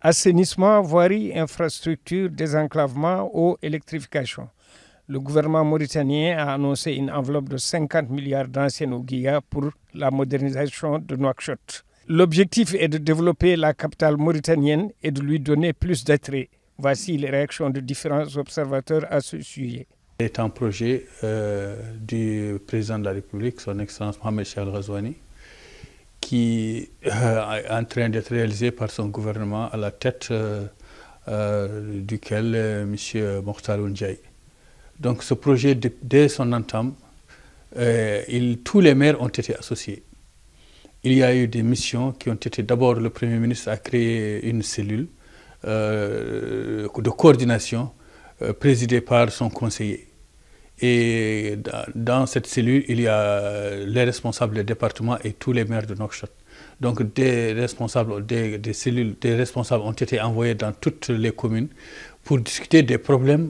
Assainissement, voirie, infrastructure, désenclavement, eau, électrification. Le gouvernement mauritanien a annoncé une enveloppe de 50 milliards d'anciennes ouguiya pour la modernisation de Nouakchott. L'objectif est de développer la capitale mauritanienne et de lui donner plus d'attrait. Voici les réactions de différents observateurs à ce sujet. C'est un projet du président de la République, son Excellence Mohamed Cheikh Al Ghazouani, qui est en train d'être réalisé par son gouvernement à la tête duquel M. Mokhtar Ould Ndiaye. Donc ce projet, dès son entame, tous les maires ont été associés. Il y a eu des missions qui ont été, d'abord le Premier ministre a créé une cellule de coordination présidée par son conseiller. Et dans cette cellule, il y a les responsables des départements et tous les maires de Nouakchott. Donc des responsables ont été envoyés dans toutes les communes pour discuter des problèmes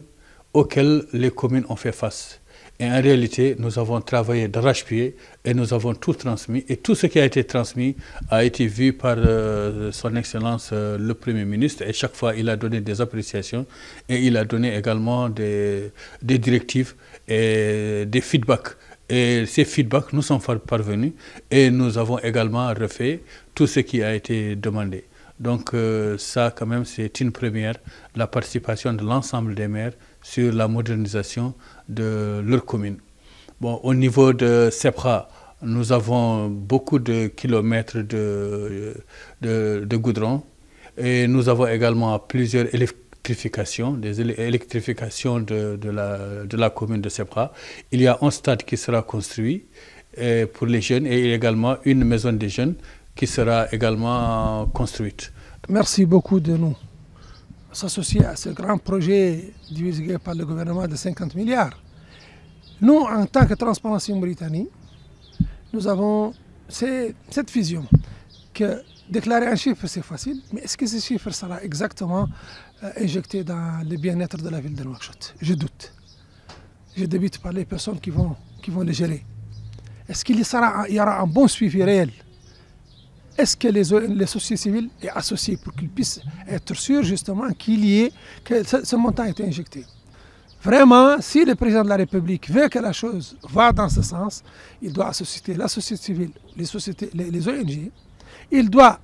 auxquels les communes ont fait face. Et en réalité, nous avons travaillé d'arrache-pied et nous avons tout transmis. Et tout ce qui a été transmis a été vu par son Excellence le Premier ministre. Et chaque fois, il a donné des appréciations et il a donné également des directives et des feedbacks. Et ces feedbacks nous sont parvenus et nous avons également refait tout ce qui a été demandé. Donc ça, quand même, c'est une première, la participation de l'ensemble des maires sur la modernisation de leur commune. Bon, au niveau de Sebkha, nous avons beaucoup de kilomètres de goudron et nous avons également plusieurs électrifications, des électrifications de la commune de Sebkha. Il y a un stade qui sera construit pour les jeunes et également une maison des jeunes qui sera également construite. Merci beaucoup de nous s'associer à ce grand projet divisé par le gouvernement de 50 milliards. Nous, en tant que Transparency Mauritanie, nous avons cette vision que déclarer un chiffre, c'est facile, mais est-ce que ce chiffre sera exactement injecté dans le bien-être de la ville de Nouakchott? Je doute. Je débute par les personnes qui vont les gérer. Est-ce qu'il y aura un bon suivi réel? Est-ce que les sociétés civiles sont associées pour qu'ils puissent être sûrs justement que ce montant a été injecté? Vraiment, si le président de la République veut que la chose va dans ce sens, il doit associer la société civile, les ONG. Il doit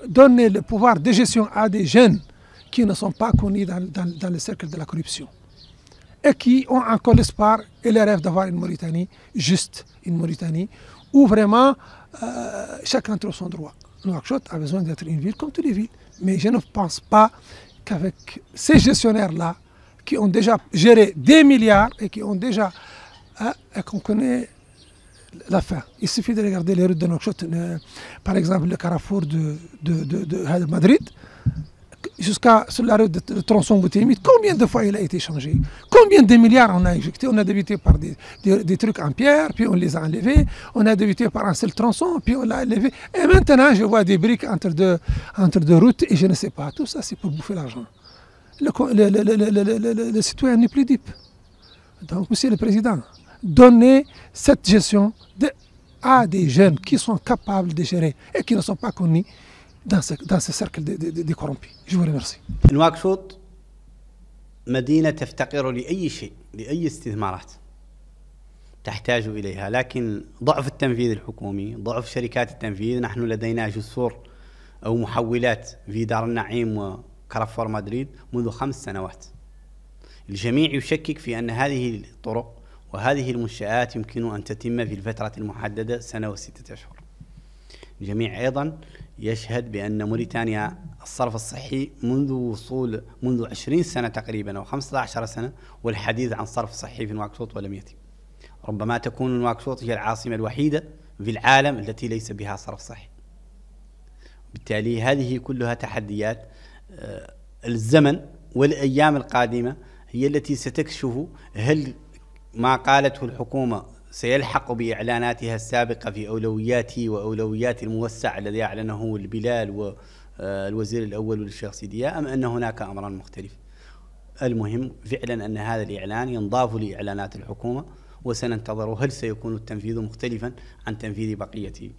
donner le pouvoir de gestion à des jeunes qui ne sont pas connus dans le cercle de la corruption et qui ont encore l'espoir et le rêve d'avoir une Mauritanie juste, une Mauritanie où vraiment chacun trouve son droit. Nouakchott a besoin d'être une ville comme toutes les villes, mais je ne pense pas qu'avec ces gestionnaires-là, qui ont déjà géré des milliards et qui ont déjà, qu'on connaît la fin. Il suffit de regarder les routes de Nouakchott, par exemple le carrefour de Madrid, jusqu'à sur la route de tronçon Boutémite, combien de fois il a été changé? Combien de milliards on a injecté? On a débuté par des trucs en pierre, puis on les a enlevés. On a débuté par un seul tronçon, puis on l'a enlevé. Et maintenant, je vois des briques entre deux routes et je ne sais pas. Tout ça, c'est pour bouffer l'argent. Le citoyen n'est plus dupe. Donc, Monsieur le Président, donnez cette gestion à des jeunes qui sont capables de gérer et qui ne sont pas connus dans ce cercle des corrompus. Je vous remercie. نواكشوط مدينة تفتقر لأي شيء، لأي استثمارات تحتاج إليها، لكن ضعف التنفيذ الحكومي، ضعف شركات التنفيذ. نحن لدينا جسور أو محولات في دار النعيم وكارفور مدريد منذ 5 سنوات. الجميع يشكك في أن هذه الطرق وهذه المنشآت يمكن أن تتم في الفترة المحددة 1 سنة و6 أشهر. الجميع أيضا يشهد بأن موريتانيا الصرف الصحي منذ 20 سنة تقريبا أو 15 سنة والحديث عن صرف صحي في نواكشوط ولم يتم. ربما تكون نواكشوط هي العاصمة الوحيدة في العالم التي ليس بها صرف صحي. بالتالي هذه كلها تحديات. الزمن والأيام القادمة هي التي ستكشف هل ما قالته الحكومة سيلحق بإعلاناتها السابقة في أولوياته وأولويات الموسع الذي أعلنه البلال والوزير الأول والشيخ سيديا، أم أن هناك أمرا مختلف. المهم فعلا أن هذا الإعلان ينضاف لإعلانات الحكومة، وسننتظر هل سيكون التنفيذ مختلفا عن تنفيذ بقية